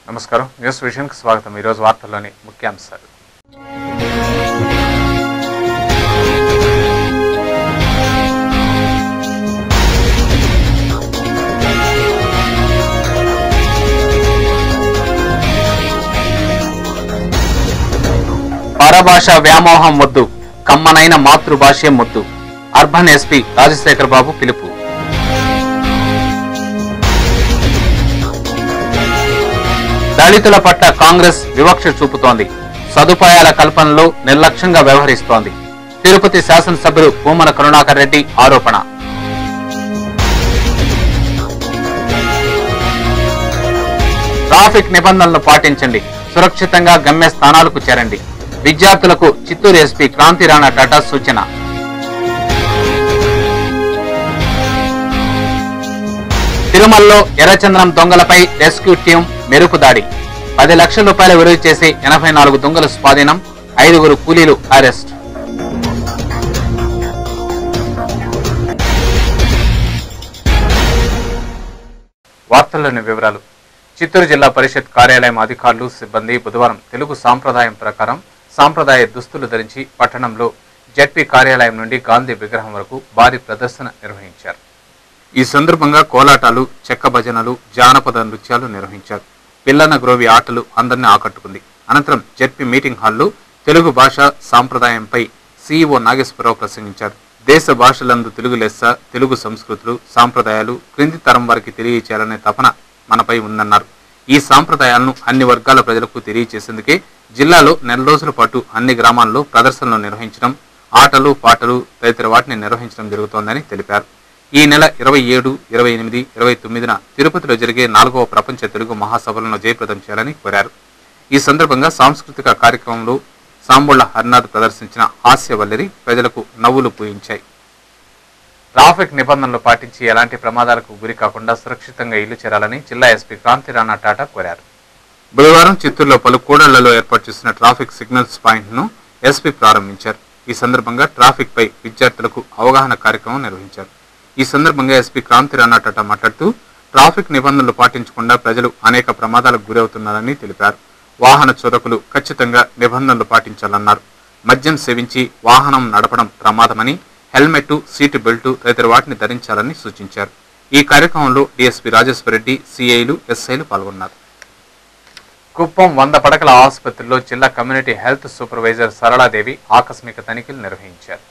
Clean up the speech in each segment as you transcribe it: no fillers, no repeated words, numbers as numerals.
నమస్కారం news vision కి స్వాగతం। ఈ రోజు వార్తల్లోని ముఖ్యాంశాలు। పరభాష వ్యామోహం వద్దు, కమ్మనైన మాతృభాషే ముద్దు। అర్బన్ ఎస్పీ రాజశేఖర్ బాబు పిలుపు। దళితుల పట్ల కాంగ్రెస్ వివక్ష చూపుతోంది, సదుపాయాల కల్పనలో నిర్లక్ష్యంగా వ్యవహరిస్తోంది। తిరుపతి శాసనసభ్యులు భూమన కరుణాకర్ రెడ్డి ఆరోపణ। ట్రాఫిక్ నిబంధనలను పాటించండి, సురక్షితంగా గమ్యస్థానాలకు చేరండి। విద్యార్థులకు చిత్తూరు ఎస్పీ క్రాంతి రాణా టాటా సూచన। తిరుమలలో ఎర్రచందనం దొంగలపై రెస్క్యూ టీం మెరుపు దాడి। 10 లక్షల రూపాయలు విలువ చేసి 84 దొంగలు స్వాధీనం, 5 కూలీలు అరెస్ట్। వార్తల్లోని వివరాలు। చిత్తూరు జిల్లా పరిషత్ కార్యాలయం అధికారులు సిబ్బంది బుధవారం తెలుగు సాంప్రదాయం ప్రకారం సాంప్రదాయ దుస్తులు ధరించి పట్టణంలో జెడ్పీ కార్యాలయం నుండి గాంధీ విగ్రహం వరకు భారీ ప్రదర్శన నిర్వహించారు। ఈ సందర్భంగా కోలాటాలు, చెక్క భజనలు, జానపద నృత్యాలు నిర్వహించారు। పిల్లన గ్రోవి ఆటలు అందరినీ ఆకట్టుకుంది। అనంతరం జెడ్పీ మీటింగ్ హాల్లో తెలుగు భాష సాంప్రదాయంపై సీఈఓ నాగేశ్వరరావు ప్రసంగించారు। దేశ భాషలందు తెలుగు లెస్స, తెలుగు సంస్కృతులు, సాంప్రదాయాలు క్రింది తరం వారికి తెలియచేయాలనే తపన మనపై ఉందన్నారు। ఈ సాంప్రదాయాలను అన్ని వర్గాల ప్రజలకు తెలియచేసేందుకే జిల్లాలో నెల రోజుల పాటు అన్ని గ్రామాల్లో ప్రదర్శనలు నిర్వహించడం, ఆటలు, పాటలు తదితర వాటిని నిర్వహించడం జరుగుతోందని తెలిపారు। ఈ నెల 27, 28, 29న తిరుపతిలో జరిగే 4వ ప్రపంచ తెలుగు మహాసభలను జయప్రదం చేయాలని కోరారు। ఈ సందర్భంగా సాంస్కృతిక కార్యక్రమంలో సాంబుళ్ల హరినాథ్ ప్రదర్శించిన హాస్యవల్లరి ప్రజలకు నవ్వులు పూయించాయి। ట్రాఫిక్ నిబంధనలు పాటించి ఎలాంటి ప్రమాదాలకు గురి కాకుండా సురక్షితంగా ఇల్లు చేరాలని జిల్లా ఎస్పీ క్రాంతి రాణా టాటా కోరారు। బుధవారం చిత్తూరులో పలు కూడళ్లలో ఏర్పాటు చేసిన ట్రాఫిక్ సిగ్నల్స్ పాయింట్ను ఎస్పీ ప్రారంభించారు। ఈ సందర్భంగా ట్రాఫిక్ పై విద్యార్థులకు అవగాహన కార్యక్రమం నిర్వహించారు। ఈ సందర్భంగా ఎస్పీ క్రాంతి రాణా టాటా మాట్లాడుతూ ట్రాఫిక్ నిబంధనలు పాటించకుండా ప్రజలు అనేక ప్రమాదాలకు గురవుతున్నారని తెలిపారు। వాహన చోదకులు ఖచ్చితంగా నిబంధనలు పాటించాలన్నారు। మద్యం సేవించి వాహనం నడపడం ప్రమాదమని, హెల్మెట్, సీటు బెల్ట్ తదితర వాటిని ధరించాలని సూచించారు। ఈ కార్యక్రమంలో డీఎస్పీ రాజేశ్వరరెడ్డి, సిఐలు, ఎస్ఐలు పాల్గొన్నారు। కుప్పం 100 పడకల ఆసుపత్రిలో జిల్లా కమ్యూనిటీ హెల్త్ సూపర్వైజర్ సరళాదేవి ఆకస్మిక తనిఖీలు నిర్వహించారు।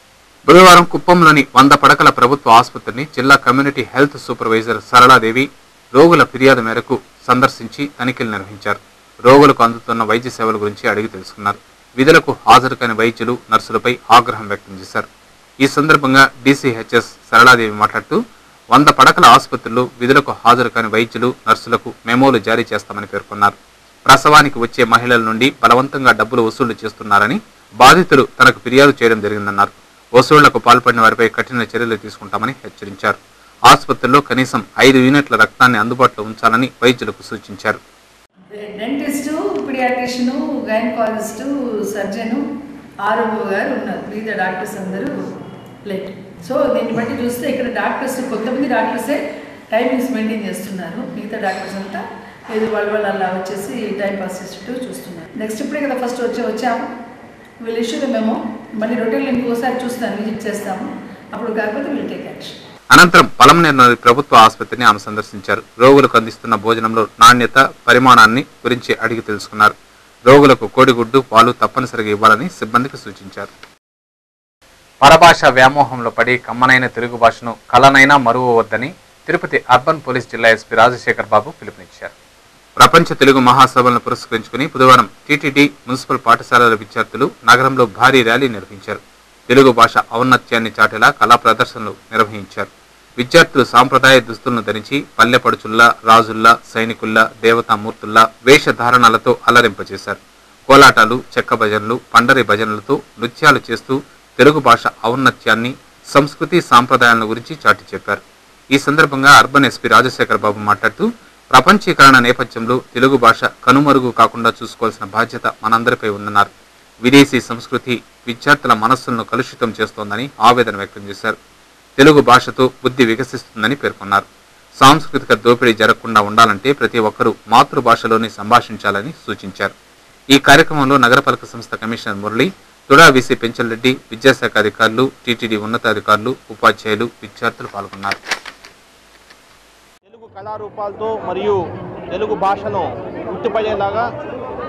బుధవారం కుప్పంలోని 100 పడకల ప్రభుత్వ ఆసుపత్రిని జిల్లా కమ్యూనిటీ హెల్త్ సూపర్వైజర్ సరళాదేవి రోగుల ఫిర్యాదు మేరకు సందర్శించి తనిఖీలు నిర్వహించారు। రోగులకు అందుతున్న వైద్య సేవల గురించి అడిగి తెలుసుకున్నారు। విధులకు హాజరు కాని వైద్యులు, నర్సులపై ఆగ్రహం వ్యక్తం చేశారు। ఈ సందర్భంగా డీసీహెచ్ఎస్ సరళాదేవి మాట్లాడుతూ 100 పడకల ఆసుపత్రుల్లో విధులకు హాజరు కాని వైద్యులు, నర్సులకు మెమోలు జారీ చేస్తామని పేర్కొన్నారు। ప్రసవానికి వచ్చే మహిళల నుండి బలవంతంగా డబ్బులు వసూలు చేస్తున్నారని బాధితులు తనకు ఫిర్యాదు చేయడం జరిగిందన్నారు। వసూళ్లకు పాల్పడిన వారిపై కఠిన చర్యలు తీసుకుంటామని హెచ్చరించారు। ఆసుపత్రిలో కనీసం 5 యూనిట్ల రక్తాన్ని అందుబాటులో ఉంచాలని వైద్యులకు సూచించారు। డెంటిస్టు, పీడియాట్రిషియను, గైనకాలజిస్టు, సర్జను, ఆరోగ్య గారు ఉన్నారు। మిగతా డాక్టర్స్ అందరూ లేట్। సో దీన్ని బట్టి చూస్తే ఇక్కడ డాక్టర్స్ కొంతమంది డాక్టర్సే టైమింగ్స్ మెయింటైన్ చేస్తున్నారు, మిగతా డాక్టర్స్ అంతా ఏదో వాళ్ళు అలా వచ్చేసి టైం పాస్ చేసేట్టు చూస్తున్నారు। నెక్స్ట్ ఇప్పుడే కదా ఫస్ట్ వచ్చాము, వీళ్ళు ఇష్యూలో మేము మళ్ళీ రొటీన్లో ఇంకోసారి చూస్తాను, విజిట్ చేస్తాము, అప్పుడు కాకపోతే వీళ్ళు టేక్ యాక్షన్। అనంతరం పలమనేరు ప్రభుత్వ ఆసుపత్రిని ఆమె సందర్శించారు। రోగులకు అందిస్తున్న భోజనంలో నాణ్యత, పరిమాణాన్ని గురించి అడిగి తెలుసుకున్నారు। రోగులకు కోడిగుడ్డు, పాలు తప్పనిసరిగా ఇవ్వాలని సిబ్బందికి సూచించారు। పరభాష వ్యామోహంలో పడి కమ్మనైన తెలుగు భాషను కలనైనా మరువవద్దని తిరుపతి అర్బన్ పోలీస్ జిల్లా ఎస్పీ రాజశేఖర్ బాబు పిలుపునిచ్చారు। ప్రపంచ తెలుగు మహాసభలను పురస్కరించుకుని బుధవారం టీటీడీ మున్సిపల్ పాఠశాలల విద్యార్థులు నగరంలో భారీ ర్యాలీ నిర్వహించారు। తెలుగు భాష ఔన్నత్యాన్ని చాటేలా కళా ప్రదర్శనలు నిర్వహించారు। విద్యార్థులు సాంప్రదాయ దుస్తులను ధరించి పల్లెపడుచుల్లా, రాజుల్లా, సైనికుల్లా, దేవతామూర్తుల్లా వేషధారణలతో అల్లరింపజేశారు। కోలాటాలు, చెక్క భజనలు, పండరి భజనలతో నృత్యాలు చేస్తూ తెలుగు భాష ఔన్నత్యాన్ని, సంస్కృతి, సాంప్రదాయాల గురించి చాటి చెప్పారు। ఈ సందర్భంగా అర్బన్ ఎస్పీ రాజశేఖర్ బాబు మాట్లాడుతూ ప్రపంచీకరణ నేపథ్యంలో తెలుగు భాష కనుమరుగు కాకుండా చూసుకోవాల్సిన బాధ్యత మనందరిపై ఉందన్నారు। విదేశీ సంస్కృతి విద్యార్థుల మనస్సులను కలుషితం చేస్తోందని ఆవేదన వ్యక్తం చేశారు। తెలుగు భాషతో బుద్ధి వికసిస్తుందని పేర్కొన్నారు। సాంస్కృతిక దోపిడీ జరగకుండా ఉండాలంటే ప్రతి ఒక్కరూ మాతృభాషలోనే సంభాషించాలని సూచించారు. ఈ కార్యక్రమంలో నగరపాలక సంస్థ కమిషనర్ మురళి, తుడా వీసీ పెంచల్రెడ్డి, విద్యాశాఖ అధికారులు, టీటీడీ ఉన్నతాధికారులు, ఉపాధ్యాయులు, విద్యార్థులు పాల్గొన్నారు. తెలుగు కళారూపాలతో మరియు తెలుగు భాషను గుర్తుపడేలాగా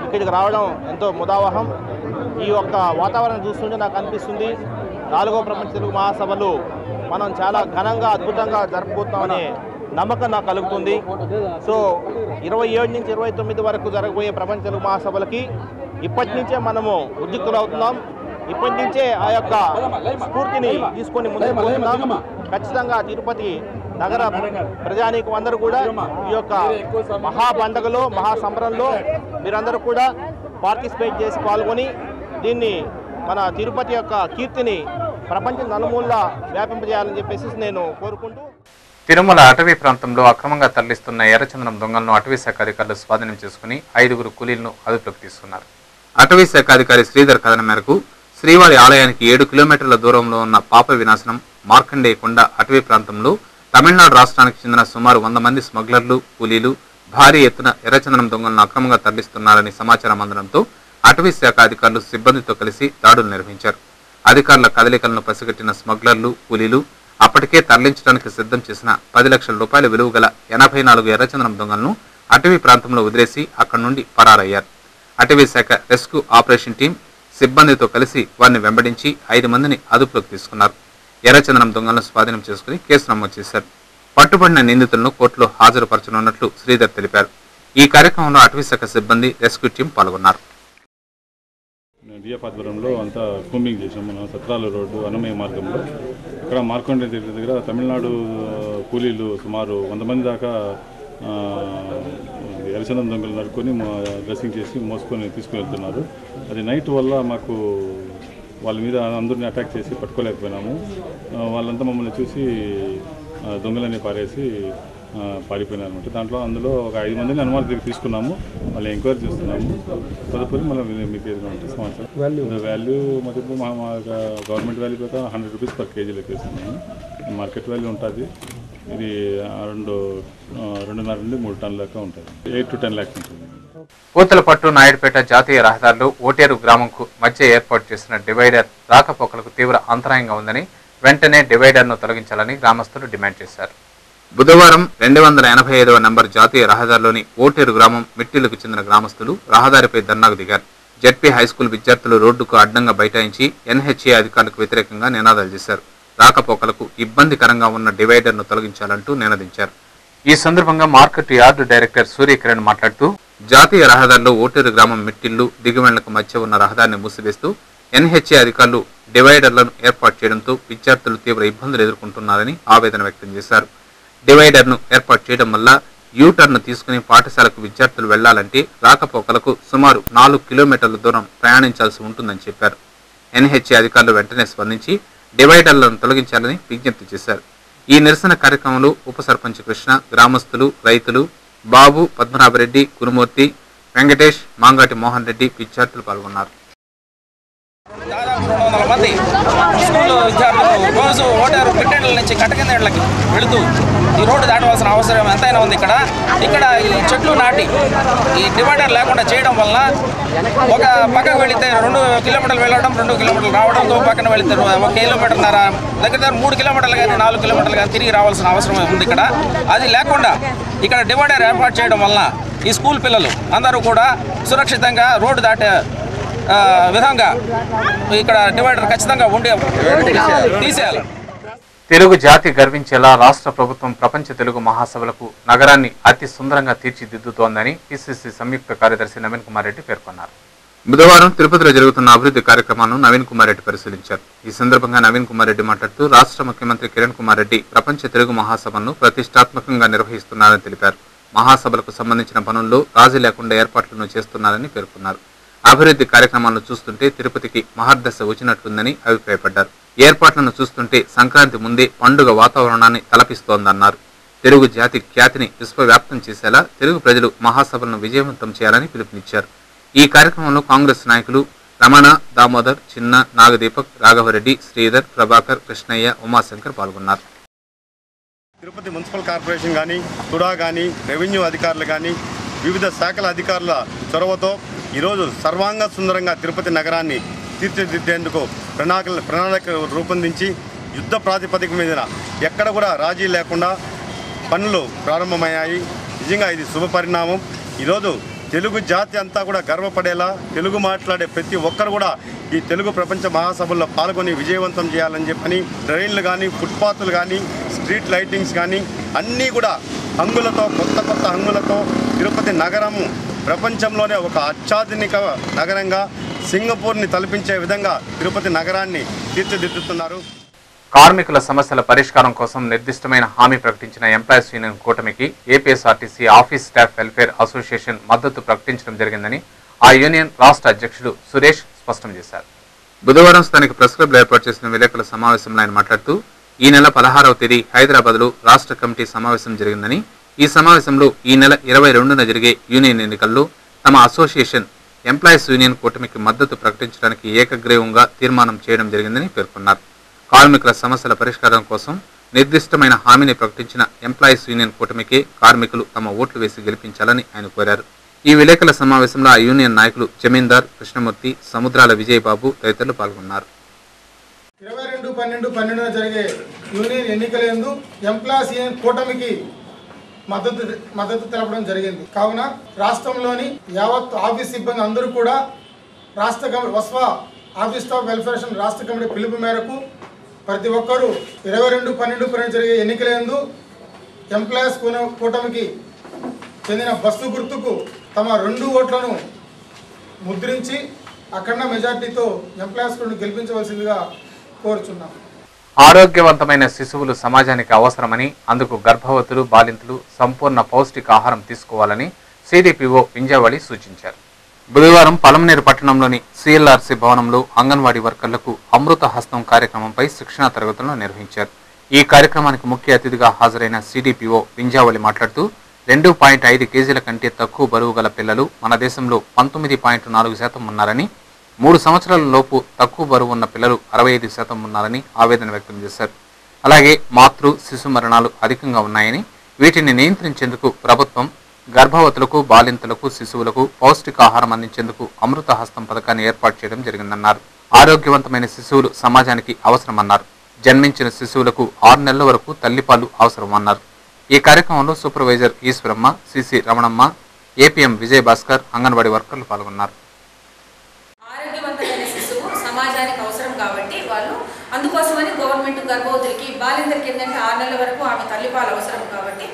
ఇక్కడికి రావడం ఎంతో ముదావహం. ఈ యొక్క వాతావరణం చూస్తుంటే నాకు అనిపిస్తుంది 4వ ప్రపంచ తెలుగు మహాసభలు మనం చాలా ఘనంగా అద్భుతంగా జరుపుకుంటామనే నమ్మకం నాకు కలుగుతుంది. సో 27 నుంచి 29 వరకు జరగబోయే ప్రపంచ తెలుగు మహాసభలకి ఇప్పటి నుంచే మనము ఉద్యుక్తులవుతున్నాం. ఇప్పటి నుంచే ఆ యొక్క స్ఫూర్తిని తీసుకొని ముందుకు పోతున్నాం. ఖచ్చితంగా తిరుపతి నగర ప్రజానీకం అందరూ కూడా ఈ యొక్క మహా పండుగలో మహాసంబరంలో మీరందరూ కూడా పార్టిసిపేట్ చేసి పాల్గొని దీన్ని మన తిరుపతి యొక్క కీర్తిని ప్రపంచం నలుమూలలా వ్యాపింపజేయాలని చెప్పేసి నేను కోరుకుంటూ, తిరుమల అటవీ ప్రాంతంలో అక్రమంగా తరలిస్తున్న ఎర్రచందనం దొంగలను అటవీ శాఖ అధికారులు స్వాధీనం చేసుకుని 5గురు కూలీలను అదుపులోకి తీసుకున్నారు. అటవీ శాఖ అధికారి శ్రీధర్ కథనం మేరకు శ్రీవారి ఆలయానికి 7 కిలోమీటర్ల దూరంలో ఉన్న పాప వినాశనం మార్కండేయ కొండ అటవీ ప్రాంతంలో తమిళనాడు రాష్ట్రానికి చెందిన సుమారు 100 మంది స్మగ్లర్లు, కూలీలు భారీ ఎత్తున ఎర్రచందనం దొంగలను అక్రమంగా తరలిస్తున్నారని సమాచారం అందడంతో అటవీ శాఖ అధికారులు సిబ్బందితో కలిసి దాడులు నిర్వహించారు. అధికారుల కదలికలను పసిగట్టిన స్మగ్లర్లు, కూలీలు అప్పటికే తరలించడానికి సిద్ధం చేసిన 10 లక్షల రూపాయల విలువ గల 84 ఎర్రచందనం దొంగలను అటవీ ప్రాంతంలో వదిలేసి అక్కడి నుండి పరారయ్యారు. అటవీ శాఖ రెస్క్యూ ఆపరేషన్ టీం సిబ్బందితో కలిసి వారిని వెంబడించి 5 మందిని అదుపులోకి తీసుకున్నారు. ఎర్రచందనం దొంగలను స్వాధీనం చేసుకుని కేసు నమోదు చేశారు. పట్టుబడిన నిందితులను కోర్టులో హాజరుపరచనున్నట్లు శ్రీధర్ తెలిపారు. ఈ కార్యక్రమంలో అటవీ శాఖ సిబ్బంది, రెస్క్యూ టీం పాల్గొన్నారు. డిఎఫ్ ఆధ్వర్యంలో అంతా కూంబింగ్ చేసాం. మనం సత్రాల రోడ్డు అన్నమయ్య మార్గంలో ఇక్కడ మార్కండే దగ్గర తమిళనాడు కూలీలు సుమారు 100 మంది దాకా ఎర్రచందనం దొంగలు నడుకొని డ్రెస్సింగ్ చేసి మోసుకొని తీసుకువెళ్తున్నారు. అది నైట్ వల్ల మాకు వాళ్ళ మీద అందరినీ అటాక్ చేసి పట్టుకోలేకపోయినాము. వాళ్ళంతా మమ్మల్ని చూసి దొంగలని పారేసి పారిపోయినారు అనమాట. అందులో ఒక 5 మందిని అనుమానం తీసుకున్నాము. మళ్ళీ ఎంక్వైరీ చేస్తున్నాము. తదుపరి మళ్ళీ మీకు ఏదైనా ఉంటే సమాచారం. వాల్యూ మధ్య మా గవర్నమెంట్ వాల్యూ కూడా 100 రూపీస్ పర్ కేజీ లెక్కేస్తున్నాము. మార్కెట్ వాల్యూ ఉంటుంది. ఇది 2.5 నుండి 3 టన్నుల దాకా ఉంటుంది. 8 to 10 lakhs ఉంటుంది. పూతలపట్టు నాయుడుపేట జాతీయ రహదారిలో ఓటేరు గ్రామంకు మధ్య ఏర్పాటు చేసిన డివైడర్ రాకపోకలకు తీవ్ర అంతరాయంగా ఉందని వెంటనే డివైడర్ను తొలగించాలని గ్రామస్తులు డిమాండ్ చేశారు. బుధవారం 285వ నంబర్ జాతీయ రహదారిలోని ఓటేరు గ్రామం మిట్టిలకు చెందిన గ్రామస్తులు రహదారిపై ధర్నాకు దిగారు. జెడ్పీ హైస్కూల్ విద్యార్థులు రోడ్డుకు అడ్డంగా బైఠాయించి ఎన్హెచ్ఏ అధికారులకు వ్యతిరేకంగా నినాదాలు చేశారు. రాకపోకలకు ఇబ్బందికరంగా ఉన్న డివైడర్ను తొలగించాలంటూ నినదించారు. ఈ సందర్భంగా మార్కెట్ యార్డు డైరెక్టర్ సూర్యకిరణ్ మాట్లాడుతూ జాతీయ రహదారిలో ఓటేరు గ్రామం మిట్టిల్లు దిగువెళ్లకు మధ్య ఉన్న రహదారిని మూసివేస్తూ ఎన్హెచ్ఏ అధికారులు డివైడర్లను ఏర్పాటు చేయడంతో విద్యార్థులు తీవ్ర ఇబ్బందులు ఎదుర్కొంటున్నారని ఆవేదన వ్యక్తం చేశారు. డివైడర్ను ఏర్పాటు చేయడం వల్ల యూటర్న్ తీసుకుని పాఠశాలకు విద్యార్థులు వెళ్లాలంటే రాకపోకలకు సుమారు 4 కిలోమీటర్ల దూరం ప్రయాణించాల్సి ఉంటుందని చెప్పారు. ఎన్హెచ్ఏ అధికారులు వెంటనే స్పందించి డివైడర్లను తొలగించాలని విజ్ఞప్తి చేశారు. ఈ నిరసన కార్యక్రమంలో ఉప సర్పంచ్ కృష్ణ, గ్రామస్తులు, రైతులు, బాబు, పద్మనాభరెడ్డి, గురుమూర్తి, వెంకటేష్, మాంగాటి మోహన్ రెడ్డి, విద్యార్థులు పాల్గొన్నారు. దాదాపు 200 మంది స్కూల్ విద్యార్థులు రోజు ఓటేరు పిట్టెండ్ల నుంచి కట్టకిందేళ్లకి వెళుతూ ఈ రోడ్డు దాటవలసిన అవసరం ఎంతైనా ఉంది. ఇక్కడ ఈ చెట్లు నాటి ఈ డివైడర్ లేకుండా చేయడం వల్ల ఒక పక్కకు వెళితే 2 కిలోమీటర్లు వెళ్ళడం, 2 కిలోమీటర్లు రావడం, ఇంకో పక్కన వెళితే 1 కిలోమీటర్న్నర దగ్గర 3 కిలోమీటర్లు కానీ 4 కిలోమీటర్లు కానీ తిరిగి రావాల్సిన అవసరం ఉంది. అది లేకుండా ఇక్కడ డివైడర్ ఏర్పాటు చేయడం వల్ల ఈ స్కూల్ పిల్లలు అందరూ కూడా సురక్షితంగా రోడ్డు దాటే విధంగా ఇక్కడ డివైడర్ ఖచ్చితంగా ఉండే తీసేయాలి. తెలుగు జాతి గర్వించేలా రాష్ట్ర ప్రభుత్వం ప్రపంచ తెలుగు మహాసభలకు నగరాన్ని అతి సుందరంగా తీర్చిదిద్దుతోందని పిసిసి సంయుక్త కార్యదర్శి నవీన్ కుమార్ రెడ్డి పేర్కొన్నారు. బుధవారం తిరుపతిలో జరుగుతున్న అభివృద్ధి కార్యక్రమాలను నవీన్ కుమార్ రెడ్డి పరిశీలించారు. ఈ సందర్భంగా నవీన్ కుమార్ రెడ్డి మాట్లాడుతూ రాష్ట్ర ముఖ్యమంత్రి కిరణ్ కుమార్ రెడ్డి ప్రపంచ తెలుగు మహాసభలను ప్రతిష్టాత్మకంగా నిర్వహిస్తున్నారని తెలిపారు. మహాసభలకు సంబంధించిన పనుల్లో రాజీ లేకుండా ఏర్పాట్లను చేస్తున్నారని పేర్కొన్నారు. అభివృద్ధి కార్యక్రమాలను చూస్తుంటే తిరుపతికి మహర్దశ వచ్చినట్లుందని అభిప్రాయపడ్డారు. ఏర్పాట్లను చూస్తుంటే సంక్రాంతి ముందే పండుగ వాతావరణాన్ని తలపిస్తోందన్నారు. తెలుగు జాతి ఖ్యాతిని విశ్వవ్యాప్తం చేసేలా తెలుగు ప్రజలు మహాసభలను విజయవంతం చేయాలని పిలుపునిచ్చారు. ఈ కార్యక్రమంలో కాంగ్రెస్ నాయకులు రమణ, దామోదర్, చిన్న, నాగదీపక్, రాఘవరెడ్డి, శ్రీధర్, ప్రభాకర్, కృష్ణయ్య, ఉమాశంకర్ పాల్గొన్నారు. తిరుపతి మున్సిపల్ కార్పొరేషన్ కానీ, తుడా కానీ, రెవెన్యూ అధికారులు కానీ, వివిధ శాఖల అధికారుల చొరవతో ఈరోజు సర్వాంగ సుందరంగా తిరుపతి నగరాన్ని తీర్చిదిద్దేందుకు ప్రణాళిక రూపొందించి యుద్ధ ప్రాతిపదిక మీద ఎక్కడ కూడా రాజీ లేకుండా పనులు ప్రారంభమయ్యాయి. నిజంగా ఇది శుభ పరిణామం. ఈరోజు తెలుగు జాతి అంతా కూడా గర్వపడేలా తెలుగు మాట్లాడే ప్రతి ఒక్కరు కూడా ఈ తెలుగు ప్రపంచ మహాసభల్లో పాల్గొని విజయవంతం చేయాలని చెప్పని ట్రైన్లు కానీ, ఫుట్పాత్లు కానీ, స్ట్రీట్ లైటింగ్స్ కానీ అన్నీ కూడా హంగులతో, కొత్త కొత్త హంగులతో తిరుపతి నగరము ప్రపంచంలోనే ఒక అత్యాధునిక నగరంగా సింగపూర్ని తలపించే విధంగా తిరుపతి నగరాన్ని తీర్చిదిద్దుతున్నారు. కార్మికుల సమస్యల పరిష్కారం కోసం నిర్దిష్టమైన హామీ ప్రకటించిన ఎంప్లాయీస్ యూనియన్ కూటమికి APSRTC office staff welfare association మద్దతు ప్రకటించడం జరిగిందని ఆ యూనియన్ రాష్ట్ర అధ్యక్షుడు సురేష్ స్పష్టం చేశారు. బుధవారం స్థానిక ప్రెస్ క్లబ్లో ఏర్పాటు చేసిన విలేకరుల సమావేశంలో ఆయన మాట్లాడుతూ ఈ నెల 16వ తేదీ హైదరాబాద్లో రాష్ట్ర కమిటీ సమావేశం జరిగిందని, ఈ సమావేశంలో ఈ నెల 22న జరిగే యూనియన్ ఎన్నికల్లో తమ అసోసియేషన్ ఎంప్లాయీస్ యూనియన్ కూటమికి మద్దతు ప్రకటించడానికి ఏకగ్రీవంగా తీర్మానం చేయడం జరిగిందని పేర్కొన్నారు. కార్మికుల సమస్యల పరిష్కారం కోసం నిర్దిష్టమైన హామీని ప్రకటించిన ఎంప్లాయీస్ యూనియన్ కూటమికి కార్మికులు తమ ఓట్లు వేసి గెలిపించాలని ఆయన కోరారు. ఈ విలేకరుల సమావేశంలో ఆ యూనియన్ నాయకులు జమీందార్ కృష్ణమూర్తి, సముద్రాల విజయబాబు తదితరులు పాల్గొన్నారు. 22/12 జరిగే యూనియన్ ఎన్నికలందు ఎంప్లాయీస్ యూనియన్ కూటమికి మద్దతు తెలపడం జరిగింది. కావున రాష్ట్రంలోని యావత్ ఆఫీస్ సిబ్బంది అందరూ కూడా రాష్ట్ర కమిటీ వస్వా ఆఫీస్ స్టాఫ్ వెల్ఫేర్ రాష్ట్ర కమిటీ పిలుపు మేరకు ప్రతి ఒక్కరూ 22/12 జరిగే ఎన్నికలందు ఎంప్లాయీస్ కూటమికి చెందిన బస్సు గుర్తుకు తమ 2 ఓట్లను ముద్రించి అఖండ మెజార్టీతో ఎంప్లాయీస్ కూటమిని గెలిపించవలసిందిగా కోరుచున్నాం. ఆరోగ్యవంతమైన శిశువులు సమాజానికి అవసరమని, అందుకు గర్భవతులు, బాలింతలు సంపూర్ణ పౌష్టికాహారం తీసుకోవాలని సిడిపిఓ వింజావళి సూచించారు. బుధవారం పలమనేరు పట్టణంలోని సిఎల్ఆర్సి భవనంలో అంగన్వాడీ వర్కర్లకు అమృత హస్తం కార్యక్రమంపై శిక్షణా తరగతులను నిర్వహించారు. ఈ కార్యక్రమానికి ముఖ్య అతిథిగా హాజరైన సిడిపిఓ వింజావళి మాట్లాడుతూ 2.5 కేజీల కంటే తక్కువ బరువు గల పిల్లలు మన దేశంలో 19.4% ఉన్నారని, 3 సంవత్సరాల లోపు తక్కువ బరువు ఉన్న పిల్లలు 65% ఉన్నారని ఆవేదన వ్యక్తం చేశారు. అలాగే మాతృ శిశు మరణాలు అధికంగా ఉన్నాయని, వీటిని నియంత్రించేందుకు ప్రభుత్వం గర్భవతులకు, బాలింతలకు, శిశువులకు పౌష్టికాహారం అందించేందుకు అమృత హస్తం పథకాన్ని ఏర్పాటు చేయడం జరిగిందన్నారు. ఆరోగ్యవంతమైన శిశువులు సమాజానికి అవసరమన్నారు. జన్మించిన శిశువులకు 6 నెలల వరకు తల్లిపాలు అవసరమన్నారు. ఈ కార్యక్రమంలో supervisor Eshwaramma, CC Ramanamma, APM Vijayabhaskar, anganwadi వర్కర్లు పాల్గొన్నారు. ఆరోగ్యవంతమైన శిశువు సమాజానికి అవసరం కాబట్టి వాళ్ళు అందుకోసమని గవర్నమెంట్ గర్భవతులకి, బాలింతలకి ఏంటంటే 6 నెలల వరకు ఆమె తల్లిపాలు అవసరం కాబట్టి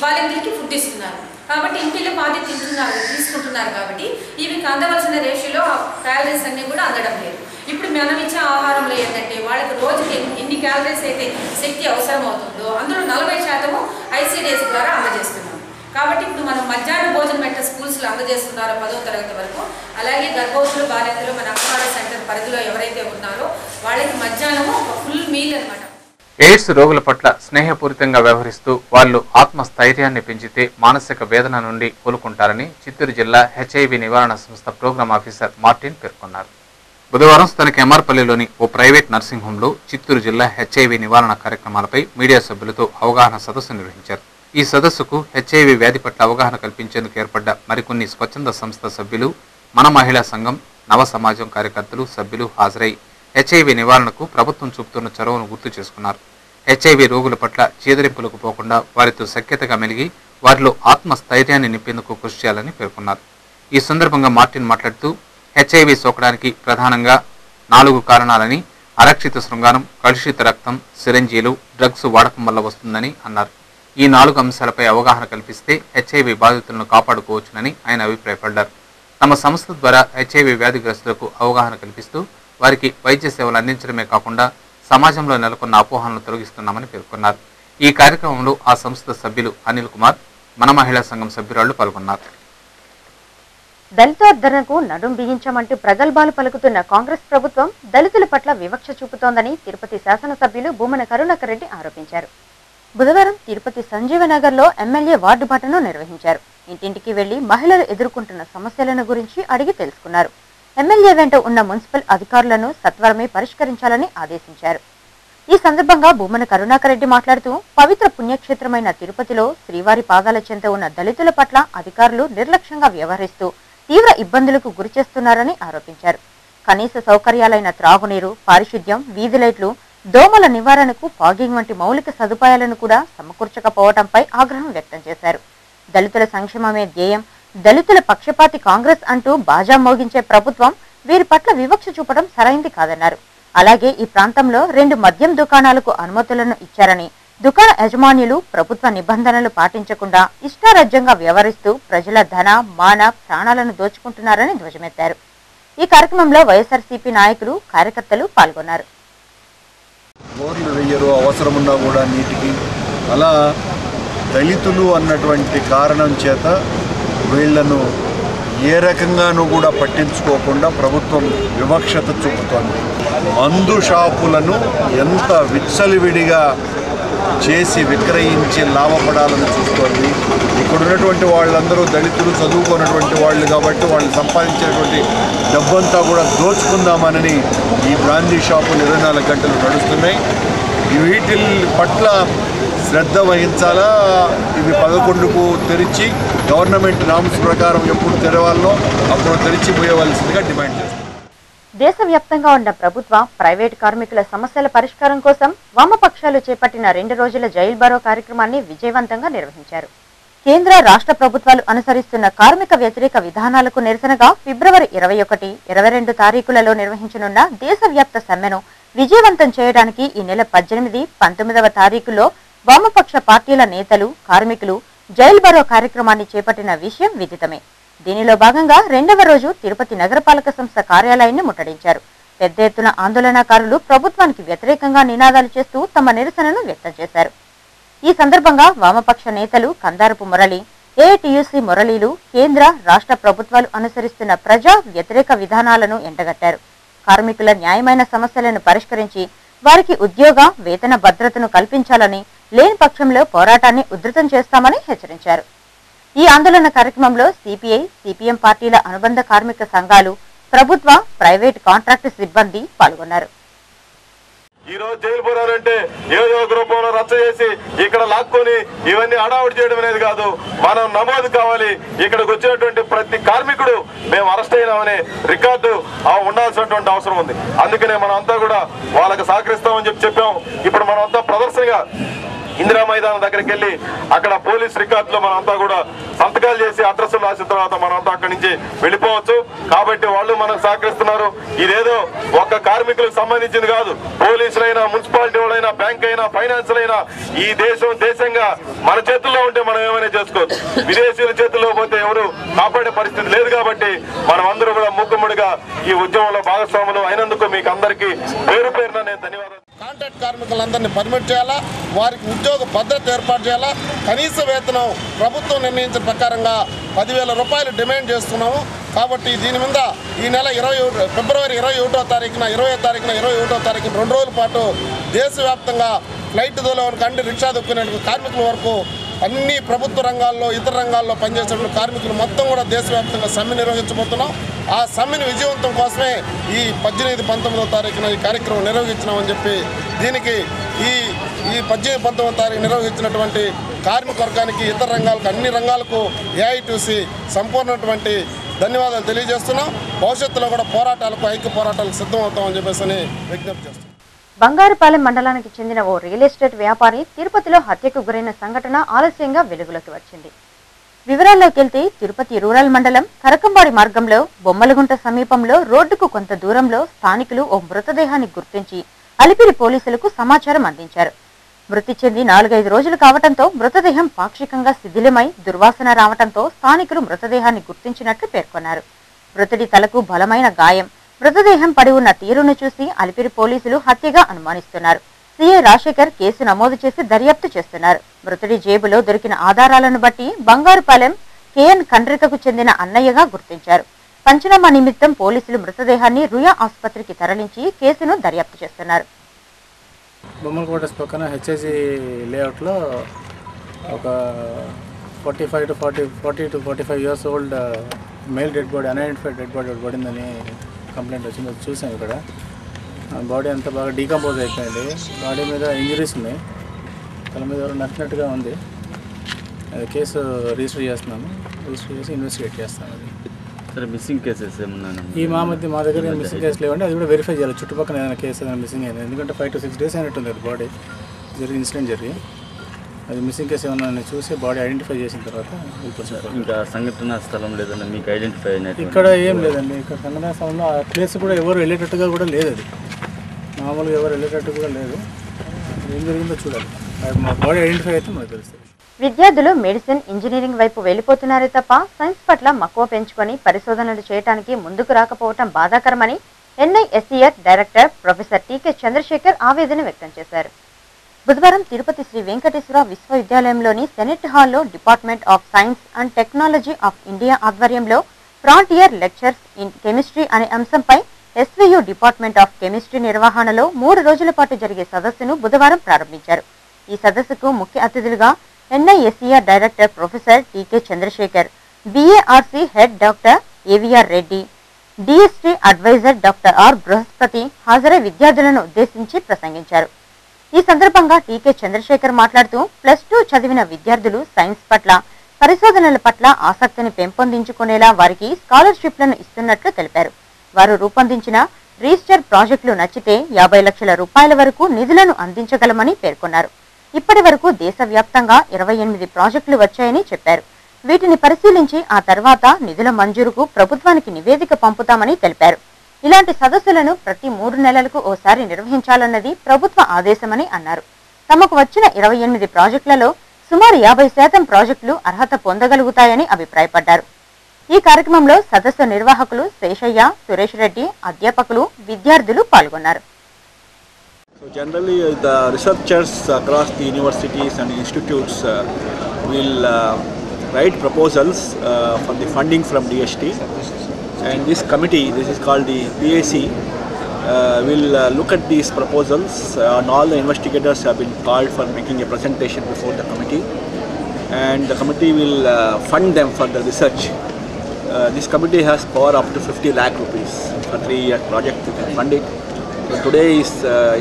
బాలింతలకి ఫుడ్ ఇస్తున్నారు. కాబట్టి ఇంటిలో పాతి తీసుకుంటున్నారు కాబట్టి ఇవికి అందవలసిన రేషియోలో క్యాలరీస్ అన్నీ కూడా అందడం లేదు. ఇప్పుడు మనం ఇచ్చే ఆహారంలో ఏంటంటే వాళ్ళకి రోజుకి ఎన్ని క్యాలరీస్ అయితే శక్తి అవసరం అవుతుందో అందులో 40% ఐసీడీఎస్ ద్వారా అందజేస్తున్నాం. కాబట్టి ఇప్పుడు మనం మధ్యాహ్న భోజనం పెట్టే స్కూల్స్లో అందజేస్తున్నారో 10వ తరగతి వరకు, అలాగే గర్భవతులు, బాలింతలు మన అంగన్వాడీ సెంటర్ పరిధిలో ఎవరైతే ఉన్నారో వాళ్ళకి మధ్యాహ్నము ఒక ఫుల్ మీల్ అనమాట. ఎయిడ్స్ రోగుల పట్ల స్నేహపూరితంగా వ్యవహరిస్తూ వాళ్ళు ఆత్మస్థైర్యాన్ని పెంచితే మానసిక వేదన నుండి కోలుకుంటారని చిత్తూరు జిల్లా హెచ్ఐవి నివారణ సంస్థ ప్రోగ్రామ్ ఆఫీసర్ మార్టిన్ పేర్కొన్నారు. బుధవారం స్థానిక ఎంఆర్పల్లిలోని ఓ ప్రైవేట్ నర్సింగ్ హోంలో చిత్తూరు జిల్లా హెచ్ఐవి నివారణ కార్యక్రమాలపై మీడియా సభ్యులతో అవగాహన సదస్సు నిర్వహించారు. ఈ సదస్సుకు హెచ్ఐవి వ్యాధి పట్ల అవగాహన కల్పించేందుకు ఏర్పడ్డ మరికొన్ని స్వచ్ఛంద సంస్థ సభ్యులు, మన మహిళా సంఘం, నవ సమాజం కార్యకర్తలు, సభ్యులు హాజరై హెచ్ఐవి నివారణకు ప్రభుత్వం చూపుతున్న చొరవను గుర్తు చేసుకున్నారు. హెచ్ఐవి రోగుల పట్ల చీదరింపులకు పోకుండా వారితో సఖ్యతగా మెలిగి వారిలో ఆత్మస్థైర్యాన్ని నింపేందుకు కృషి చేయాలని పేర్కొన్నారు. ఈ సందర్భంగా మార్టిన్ మాట్లాడుతూ హెచ్ఐవి సోకడానికి ప్రధానంగా 4 కారణాలని, అరక్షిత శృంగారం, కలుషిత రక్తం, సిరంజీలు, డ్రగ్స్ వాడకం వల్ల వస్తుందని అన్నారు. ఈ 4 అంశాలపై అవగాహన కల్పిస్తే హెచ్ఐవి బాధితులను కాపాడుకోవచ్చునని ఆయన అభిప్రాయపడ్డారు. తమ సంస్థ ద్వారా హెచ్ఐవి వ్యాధిగ్రస్తులకు అవగాహన కల్పిస్తూ వారికి వైద్య సేవలు అందించడమే కాకుండా సమాజంలో నెలకొన్న అపోహలను తొలగిస్తున్నామని పేర్కొన్నారు. ఈ కార్యక్రమంలో ఆ సంస్థ సభ్యులు అనిల్ కుమార్, మన మహిళా సంఘం సభ్యురాళ్లు పాల్గొన్నారు. దళితోద్ధరణకు నడుం బిగించమంటూ ప్రగల్భాలు పలుకుతున్న కాంగ్రెస్ ప్రభుత్వం దళితుల పట్ల వివక్ష చూపుతోందని తిరుపతి శాసనసభ్యులు భూమన కరుణాకర్ రెడ్డి ఆరోపించారు. బుధవారం తిరుపతి సంజీవనగర్లో ఎమ్మెల్యే వార్డు బాటను నిర్వహించారు. ఇంటింటికి వెళ్లి మహిళలు ఎదుర్కొంటున్న సమస్యలను గురించి అడిగి తెలుసుకున్నారు. ఎమ్మెల్యే వెంట ఉన్న మున్సిపల్ అధికారులను సత్వరమే పరిష్కరించాలని ఆదేశించారు. ఈ సందర్భంగా భూమన కరుణాకర్ రెడ్డి మాట్లాడుతూ పవిత్ర పుణ్యక్షేత్రమైన తిరుపతిలో శ్రీవారి పాదాల చెంత ఉన్న దళితుల పట్ల అధికారులు నిర్లక్ష్యంగా వ్యవహరిస్తూ తీవ్ర ఇబ్బందులకు గురిచేస్తున్నారని ఆరోపించారు. కనీస సౌకర్యాలైన త్రాగునీరు, పారిశుద్ధ్యం, వీధి లైట్లు, దోమల నివారణకు ఫాగింగ్ వంటి మౌలిక సదుపాయాలను కూడా సమకూర్చకపోవడంపై ఆగ్రహం వ్యక్తం చేశారు. దళితుల సంక్షేమమే ధ్యేయం, దళితుల పక్షపాతి కాంగ్రెస్ అంటూ బాజా మోగించే ప్రభుత్వం వీరి పట్ల వివక్ష చూపడం సరైంది కాదన్నారు. అలాగే ఈ ప్రాంతంలో 2 మద్యం దుకాణాలకు అనుమతులను ఇచ్చారని, దుకాణ యజమానులు ప్రభుత్వ నిబంధనలు పాటించకుండా ఇష్టారాజ్యంగా వ్యవహరిస్తూ ప్రజల ధన, మాన, ప్రాణాలను దోచుకుంటున్నారని ధ్వజమెత్తారు. ఈ కార్యక్రమంలో వైఎస్ఆర్సీపీ నాయకులు, కార్యకర్తలు పాల్గొన్నారు. బోర్లు వేయరు, అవసరమున్నా కూడా నీటికి. అలా దళితులు అన్నటువంటి కారణం చేత వీళ్లను ఏ రకంగానూ కూడా పట్టించుకోకుండా ప్రభుత్వం వివక్షత చూపుతోంది. మందు షాపులను ఎంత విచ్చలవిడిగా చేసి విక్రయించి లాభపడాలని చూస్తోంది. ఇక్కడ ఉన్నటువంటి వాళ్ళందరూ దళితులు, చదువుకున్నటువంటి వాళ్ళు కాబట్టి వాళ్ళు సంపాదించేటువంటి డబ్బంతా కూడా దోచుకుందామని ఈ బ్రాందీ షాపులు 24 గంటలు నడుస్తున్నాయి. వీటి పట్ల శ్రద్ధ వహించాలా. ఇవి 11కు తెరిచి గవర్నమెంట్ నామ్స్ ప్రకారం ఎప్పుడు తెరవాలో అప్పుడు తెరిచి పోయవలసిందిగా డిమాండ్ చేస్తారు. దేశవ్యాప్తంగా ఉన్న ప్రభుత్వ, ప్రైవేటు కార్మికుల సమస్యల పరిష్కారం కోసం వామపక్షాలు చేపట్టిన 2 రోజుల జైల్ బరో కార్యక్రమాన్ని విజయవంతంగా నిర్వహించారు. కేంద్ర, రాష్ట్ర ప్రభుత్వాలు అనుసరిస్తున్న కార్మిక వ్యతిరేక విధానాలకు నిరసనగా ఫిబ్రవరి 21, 22 తారీఖులలో నిర్వహించనున్న దేశవ్యాప్త సమ్మెను విజయవంతం చేయడానికి ఈ నెల 18, 19వ తారీఖులో వామపక్ష పార్టీల నేతలు, కార్మికులు జైల్ బరో కార్యక్రమాన్ని చేపట్టిన విషయం విదితమే. దీనిలో భాగంగా 2వ రోజు తిరుపతి నగరపాలక సంస్థ కార్యాలయాన్ని ముట్టడించారు. పెద్ద ఎత్తున ఆందోళనకారులు ప్రభుత్వానికి వ్యతిరేకంగా నినాదాలు చేస్తూ తమ నిరసనను వ్యక్తం చేశారు. ఈ సందర్భంగా వామపక్ష నేతలు కందారపు మురళి, ఏఐటియుసి మురళీలు కేంద్ర, రాష్ట్ర ప్రభుత్వాలు అనుసరిస్తున్న ప్రజా వ్యతిరేక విధానాలను ఎండగట్టారు. కార్మికుల న్యాయమైన సమస్యలను పరిష్కరించి వారికి ఉద్యోగ, వేతన భద్రతను కల్పించాలని, లేని పక్షంలో పోరాటాన్ని ఉధృతం చేస్తామని హెచ్చరించారు. ఈ ఆందోళన కార్యక్రమంలో సిపిఐ, సిపిఎం పార్టీల అనుబంధ కార్మిక సంఘాలు, ప్రభుత్వ, ప్రైవేట్ కాంట్రాక్టు సిబ్బంది పాల్గొన్నారు. ఈ రోజు జైలు పోరాలంటే ఏదో ఒక రూపంలో రచ్చ చేసి ఇక్కడ లాక్కొని ఇవన్నీ హడావుడి చేయడం అనేది కాదు. మనం నమోదు కావాలి. ఇక్కడికి వచ్చినటువంటి ప్రతి కార్మికుడు మేము అరెస్ట్ అయినామనే రికార్డు ఉండాల్సినటువంటి అవసరం ఉంది. అందుకనే మనం అంతా కూడా వాళ్ళకి సహకరిస్తామని చెప్పాం. ఇప్పుడు మనం అంతా ప్రదర్శనగా ఇందిరా మైదానం దగ్గరికి వెళ్ళి అక్కడ పోలీస్ రికార్డులో మనం అంతా కూడా సంతకాలు చేసి అడ్రస్లు రాసిన తర్వాత మనం అంతా అక్కడి నుంచి వెళ్ళిపోవచ్చు. కాబట్టి వాళ్ళు మనకు సహకరిస్తున్నారు. ఇదేదో ఒక్క కార్మికులకు సంబంధించింది కాదు. పోలీసులైనా, మున్సిపాలిటీ వాళ్ళైనా, బ్యాంక్ అయినా, ఫైనాన్షియల్ అయినా ఈ దేశంగా మన చేతుల్లో ఉంటే మనం ఏమైనా చేసుకోవచ్చు. విదేశీయుల చేతుల్లో పోతే ఎవరు కాపాడే పరిస్థితి లేదు. కాబట్టి మనం అందరూ కూడా మూకుమ్మడిగా ఈ ఉద్యమంలో భాగస్వాములు అయినందుకు మీకు అందరికీ పేరు పేరున నేను ధన్యవాదాలు. కాంట్రాక్ట్ కార్మికులందరినీ పర్మిట్ చేయాలా, వారికి ఉద్యోగ భద్రత ఏర్పాటు చేయాలా. కనీస వేతనం ప్రభుత్వం నిర్ణయించిన ప్రకారంగా 10,000 రూపాయలు డిమాండ్ చేస్తున్నాము. కాబట్టి దీని మీద ఈ నెల ఫిబ్రవరి 21వ తారీఖున 21వ తారీఖున 2 రోజుల పాటు దేశవ్యాప్తంగా ఫ్లైట్ దూరం కండి రిక్షా దొక్కునే కార్మికుల వరకు అన్ని ప్రభుత్వ రంగాల్లో, ఇతర రంగాల్లో పనిచేసేటువంటి కార్మికులు మొత్తం కూడా దేశవ్యాప్తంగా సమ్మె నిర్వహించబోతున్నాం. ఆ సమ్మెను విజయవంతం కోసమే ఈ 18, 19వ తారీఖున ఈ కార్యక్రమం నిర్వహించినామని చెప్పి దీనికి ఈ 18, 19వ తారీఖు నిర్వహించినటువంటి కార్మిక వర్గానికి, ఇతర రంగాలకు, అన్ని రంగాలకు ఏఐటీసీ సంపూర్ణటువంటి ధన్యవాదాలు తెలియజేస్తున్నాం. భవిష్యత్తులో కూడా పోరాటాలకు, ఐక్య పోరాటాలకు సిద్ధం అవుతామని చెప్పేసి విజ్ఞప్తి చేస్తున్నాం. బంగారుపాలెం మండలానికి చెందిన ఓ రియల్ ఎస్టేట్ వ్యాపారి తిరుపతిలో హత్యకు గురైన సంఘటన ఆలస్యంగా వెలుగులోకి వచ్చింది. వివరాల్లోకి వెళ్తే తిరుపతి రూరల్ మండలం కరకంబాడి మార్గంలో బొమ్మలగుంట సమీపంలో రోడ్డుకు కొంత దూరంలో స్థానికులు ఓ మృతదేహాన్ని గుర్తించి అలిపిరి పోలీసులకు సమాచారం అందించారు. మృతి చెంది 4-5 రోజులు కావడంతో మృతదేహం పాక్షికంగా శిథిలమై దుర్వాసన రావడంతో స్థానికులు మృతదేహాన్ని గుర్తించినట్లు పేర్కొన్నారు. మృతుడి తలకు బలమైన గాయం. మృతదేహం పడి ఉన్న తీరును చూసి అలిపిరి పోలీసులు హత్యగా అనుమానిస్తున్నారు. సిఐ రాజశేఖర్ కేసు నమోదు చేసి దర్యాప్తు చేస్తున్నారు. మృతుడి జేబులో దొరికిన ఆధారాలను బట్టి బంగారుపాలెం కేఎన్ కండ్రికకు చెందిన అన్నయ్యగా గుర్తించారు. పంచనామా నిమిత్తం పోలీసులు మృతదేహాన్ని రుయా ఆసుపత్రికి తరలించి కేసును దర్యాప్తు చేస్తున్నారు. బొమ్మలకోట పక్కన హెచ్ఐసి లేఅవుట్లో ఒక 40 to 45 years old male dead body, unidentified dead body పడిందని కంప్లైంట్ వచ్చింది. చూసాం ఇక్కడ బాడీ అంతా బాగా డీకంపోజ్ అయిపోయింది. బాడీ మీద ఇంజరీస్ ఉన్నాయి, తల మీద నచ్చినట్టుగా ఉంది. కేసు రిజిస్టర్ చేస్తున్నాము, రిజిస్టర్ చేసి ఇన్వెస్టిగేట్ చేస్తాము. సరే, మిస్సింగ్ కేసెస్ ఏమన్నా ఈ మా దగ్గర మిస్సింగ్ కేసు లేవండి, అది కూడా వెరిఫై చేయాలి. చుట్టుపక్కల ఏదైనా కేసు ఏదైనా మిస్సింగ్ అయింది, ఎందుకంటే 5 to 6 days అయినట్టుంది అది బాడీ ఇన్సిడెంట్ జరిగి. అది మిస్సింగ్ కేసు ఏమన్నా చూసి బాడీ ఐడెంటిఫై చేసిన తర్వాత వెళ్ళిపోతుంది. ఇంకా సంఘటన స్థలం లేదన్న మీకు ఐడెంటిఫై అయినట్టు ఇక్కడ ఏం లేదండి. ఇక్కడ సంఘటన స్థలంలో ఆ ప్లేస్ కూడా ఎవరు వెళ్ళేటట్టుగా కూడా లేదు, అది మామూలుగా ఎవరు వెళ్ళేటట్టు కూడా లేదు. ఏం జరిగిందో చూడాలి, మా బాడీ ఐడెంటిఫై అయితే మనకు తెలుస్తుంది. విద్యార్థులు మెడిసిన్, ఇంజనీరింగ్ వైపు వెళ్లిపోతున్నారే తప్ప సైన్స్ పట్ల మక్కువ పెంచుకొని పరిశోధనలు చేయడానికి ముందుకు రాకపోవటం బాధాకరమని NISER director professor TK Chandrasekhar ఆవేదన వ్యక్తం చేశారు. బుధవారం తిరుపతి శ్రీ వెంకటేశ్వర విశ్వవిద్యాలయంలోని సెనెట్ హాల్లో department of science and technology of India ఆధ్వర్యంలో ఫ్రాంటియర్ లెక్చర్స్ ఇన్ కెమిస్ట్రీ అనే అంశంపై SVU డిపార్ట్మెంట్ ఆఫ్ కెమిస్ట్రీ నిర్వహణలో 3 రోజుల పాటు జరిగే సదస్సును బుధవారం ప్రారంభించారు. ఈ సదస్సుకు ముఖ్య అతిథులుగా NISER director professor TK Chandrasekhar, BARC head doctor AVR Reddy, DST adviser doctor R Brihaspati హాజరై విద్యార్థులను ఉద్దేశించి ప్రసంగించారు. ఈ సందర్భంగా టీకే చంద్రశేఖర్ మాట్లాడుతూ +2 చదివిన విద్యార్థులు సైన్స్ పట్ల, పరిశోధనల పట్ల ఆసక్తిని పెంపొందించుకునేలా వారికి స్కాలర్షిప్లను ఇస్తున్నట్లు తెలిపారు. వారు రూపొందించిన రీసెర్చ్ ప్రాజెక్టులు నచ్చితే 50 లక్షల రూపాయల వరకు నిధులను అందించగలమని పేర్కొన్నారు. ఇప్పటి వరకు దేశవ్యాప్తంగా 28 ప్రాజెక్టులు వచ్చాయని చెప్పారు. వీటిని పరిశీలించి ఆ తర్వాత నిధుల మంజూరుకు ప్రభుత్వానికి నివేదిక పంపుతామని తెలిపారు. ఇలాంటి సదస్సులను ప్రతి 3 నెలలకు ఓసారి నిర్వహించాలన్నది ప్రభుత్వ ఆదేశమని అన్నారు. తమకు వచ్చిన 28 ప్రాజెక్టులలో సుమారు 50% ప్రాజెక్టులు అర్హత పొందగలుగుతాయని అభిప్రాయపడ్డారు. ఈ కార్యక్రమంలో సదస్సు నిర్వాహకులు శేషయ్య, సురేష్ రెడ్డి, అధ్యాపకులు, విద్యార్థులు పాల్గొన్నారు. So generally, the researchers across the universities and institutes will write proposals for the funding from DST, and this committee, this is called the PAC, will look at these proposals, and all the investigators have been called for making a presentation before the committee, and the committee will fund them for the research. This committee has power up to 50 lakh rupees for 3-year project. You can fund it. So today is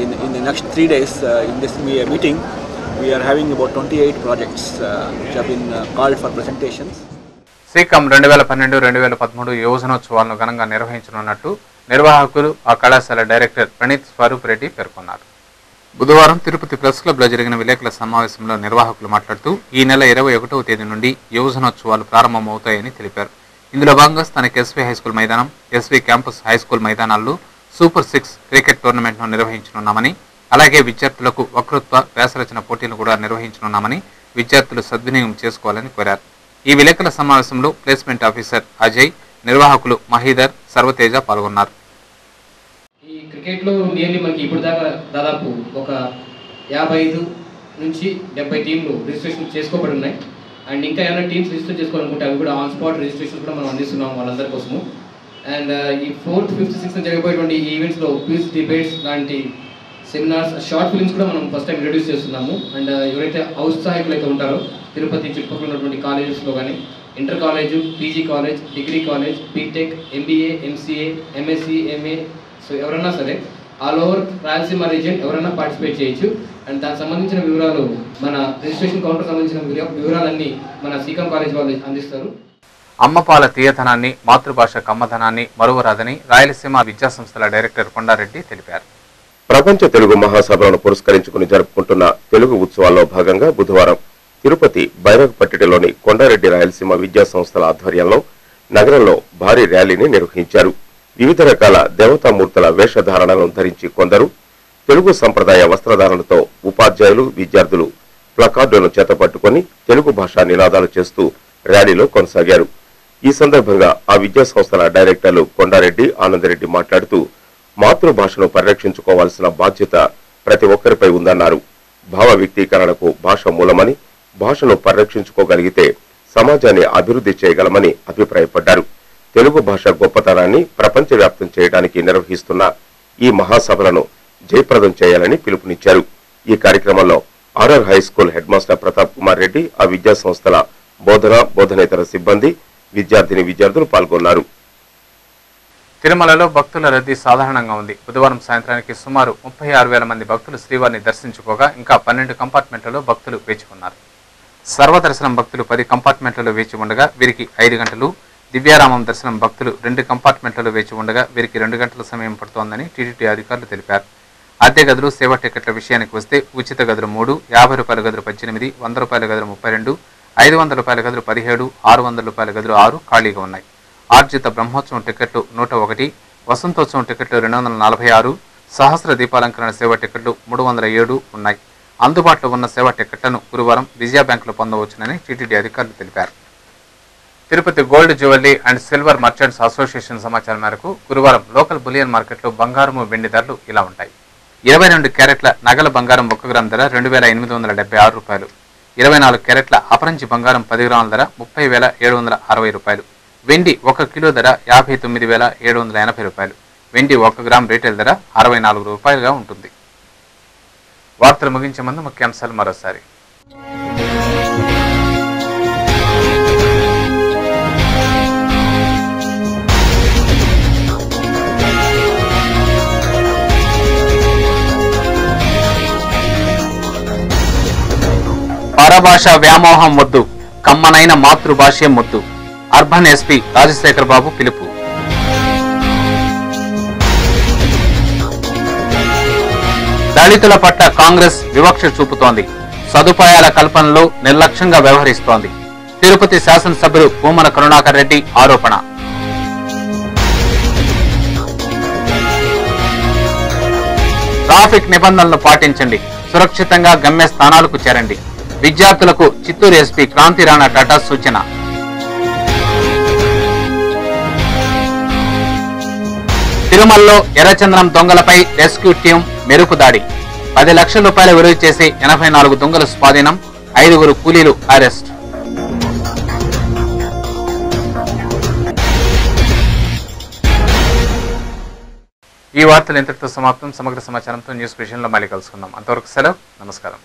in the next 3 days in this meeting we are having about 28 projects which have been called for presentations. సీకం 2012-2013 యువజనోత్సవాలను ఘనంగా నిర్వహించనున్నట్టు నిర్వాహకులు ఆ కళాశాల director Praneeth Swaroop Reddy పేర్కొన్నారు. బుధవారం Tirupati press క్లబ్లో జరిగిన విలేకరుల సమావేశంలో నిర్వాహకులు మాట్లాడుతూ ఈ నెల 21వ తేదీ నుండి యువజనోత్సవాలు ప్రారంభమవుతాయని తెలిపారు. ఇందులో భాగంగా స్థానిక ఎస్వి హైస్కూల్ మైదానం, ఎస్వి క్యాంపస్ హైస్కూల్ మైదానాల్లో సూపర్ 6 క్రికెట్ టోర్నమెంట్ను నిర్వహించనున్నామని, అలాగే విద్యార్థులకు వక్తృత్వ వ్యాసరచన పోటీలు కూడా నిర్వహించనున్నామని విద్యార్థులు సద్వినియోగం చేసుకోవాలని కోరారు. ఈ విలేకరుల సమావేశంలో ప్లేస్మెంట్ ఆఫీసర్ అజయ్, నిర్వాహకులు మహీధర్, సర్వతేజ పాల్గొన్నారు. ఈ క్రికెట్లో నియర్లీ మనకి ఇప్పుడు దాకా దాదాపు ఒక 55 నుంచి 70 టీంలు రిజిస్ట్రేషన్ చేసుకోబడి ఉన్నాయి. అండ్ ఇంకా ఏమైనా టీమ్స్ రిజిస్టర్ చేసుకోవాలనుకుంటే అవి కూడా ఆన్ స్పాట్ రిజిస్ట్రేషన్ కూడా మనం అందిస్తున్నాం వాళ్ళందరి కోసము. అండ్ ఈ 4th, 5th, 6th జరగబోయేటువంటి ఈ ఈవెంట్స్లో క్విజ్, డిబేట్స్ లాంటి సెమినార్స్, షార్ట్ ఫిల్మ్స్ కూడా మనం ఫస్ట్ టైం ఇంట్రడ్యూస్ చేస్తున్నాము. అండ్ ఎవరైతే ఔత్సాహికులు అయితే ఉంటారో తిరుపతి చుట్టుపక్కల ఉన్నటువంటి కాలేజెస్లో కానీ, inter college, PG college, degree college, B Tech, MBA, MCA, MSc, MA, so ఎవరైనా సరే ఆల్ ఓవర్ రాయలసీమ రీజియన్ ఎవరైనా పార్టిసిపేట్ చేయొచ్చు. అండ్ దానికి సంబంధించిన వివరాలు మన రిజిస్ట్రేషన్ కౌంటర్ సంబంధించిన వివరాలన్నీ మన సీకం కాలేజ్ వాళ్ళు అందిస్తారు. అమ్మపాల తీయతనాన్ని, మాతృభాష కమ్మధనాన్ని మరువరాదని రాయలసీమ విద్యా సంస్థల డైరెక్టర్ కొండారెడ్డి తెలిపారు. ప్రపంచ తెలుగు మహాసభలను పురస్కరించుకుని జరుపుకుంటున్న తెలుగు ఉత్సవాల్లో భాగంగా బుధవారం తిరుపతి బైరగపట్టిలోని కొండారెడ్డి రాయలసీమ విద్యా సంస్థల ఆధ్వర్యంలో నగరంలో భారీ ర్యాలీని నిర్వహించారు. వివిధ రకాల దేవతామూర్తుల వేషధారణలను ధరించి కొందరు, తెలుగు సంప్రదాయ వస్త్రధారణతో ఉపాధ్యాయులు, విద్యార్థులు ప్లకార్డులను చేతపట్టుకుని తెలుగు భాషా నినాదాలు చేస్తూ ర్యాలీలో కొనసాగారు. ఈ సందర్భంగా ఆ విద్యా సంస్థల డైరెక్టర్లు కొండారెడ్డి, ఆనందరెడ్డి మాట్లాడుతూ మాతృభాషను పరిరక్షించుకోవాల్సిన బాధ్యత ప్రతి ఒక్కరిపై ఉందన్నారు. భావ వ్యక్తీకరణకు భాష మూలమని, భాషను పరిరక్షించుకోగలిగితే సమాజాన్ని అభివృద్ధి చేయగలమని అభిప్రాయపడ్డారు. తెలుగు భాష గొప్పతనాన్ని ప్రపంచవ్యాప్తం చేయడానికి నిర్వహిస్తున్న ఈ మహాసభలను జయప్రదం చేయాలని పిలుపునిచ్చారు. ఈ కార్యక్రమంలో RR high school head master Pratap Kumar Reddy, ఆ విద్యా సంస్థల బోధనేతర సిబ్బంది, విద్యార్థిని విద్యార్థులు పాల్గొన్నారు. తిరుమలలో భక్తుల రద్దీ సాధారణంగా ఉంది. బుధవారం సాయంత్రానికి సుమారు 36,000 మంది భక్తులు శ్రీవారిని దర్శించుకోగా ఇంకా 12 కంపార్ట్మెంట్లలో భక్తులు వేచి ఉన్నారు. సర్వదర్శనం భక్తులు 10 కంపార్ట్మెంట్లలో వేచి ఉండగా వీరికి 5 గంటలు, దివ్యారామం దర్శనం భక్తులు 2 కంపార్ట్మెంట్లలో వేచి ఉండగా వీరికి 2 గంటల సమయం పడుతోందని టీటీడీ అధికారులు తెలిపారు. అద్దె గదులు, సేవా టికెట్ల విషయానికి వస్తే ఉచిత గదులు 3, 50 రూపాయల గదులు 18, 100 రూపాయల గదులు 32, 500 రూపాయల గదులు 17, 600 రూపాయల గదులు 6 ఖాళీగా ఉన్నాయి. ఆర్జిత బ్రహ్మోత్సవం టికెట్లు 101, వసంతోత్సవం టికెట్లు 246, సహస్ర దీపాలంకరణ సేవా టికెట్లు 307 ఉన్నాయి. అందుబాటులో ఉన్న సేవా టికెట్లను గురువారం విజయ బ్యాంకులో పొందవచ్చునని టీటీడీ అధికారులు తెలిపారు. Tirupati gold jewellery and silver merchants association సమాచారం మేరకు గురువారం లోకల్ బులియన్ మార్కెట్లో బంగారము, వెండి ధరలు ఇలా ఉంటాయి. 22 క్యారెట్ల నగల బంగారం 1 గ్రామ్ ధర 2,876 రూపాయలు. 24 క్యారెట్ల అపరంజి బంగారం 10 గ్రాముల ధర 30,760 రూపాయలు. వెండి 1 కిలో ధర 59,780 రూపాయలు. వెండి 1 గ్రామ్ రీటైల్ ధర 64 రూపాయలుగా ఉంటుంది. వార్తలు ముగించే ముందు ముఖ్యాంశాలు మరోసారి. పరభాష వ్యామోహం వద్దు, కమ్మనైన మాతృభాషే ముద్దు. అర్బన్ ఎస్పీ రాజశేఖర్ బాబు పిలుపు. దళితుల పట్ల కాంగ్రెస్ వివక్ష చూపుతోంది. సదుపాయాల కల్పనలో నిర్లక్ష్యంగా వ్యవహరిస్తోంది. తిరుపతి శాసనసభ్యులు భూమన కరుణాకర్ రెడ్డి ఆరోపణ. ట్రాఫిక్ నిబంధనలను పాటించండి, సురక్షితంగా గమ్యస్థానాలకు చేరండి. విద్యార్థులకు చిత్తూరు ఎస్పీ క్రాంతి రాణా టాటా సూచన. తిరుమలలో ఎర్రచంద్రం దొంగలపై రెస్క్యూ టీం మెరుపు దాడి. 10 లక్షల రూపాయల విలువ చేసి 84 దొంగలు స్వాధీనం, 5 కూలీలు అరెస్ట్. ఈ వార్తలు ఇంతటితో సమాప్తం. సమగ్ర సమాచారంతో న్యూస్ విషయంలో మళ్ళీ కలుసుకుందాం. అంతవరకు సెలవు, నమస్కారం.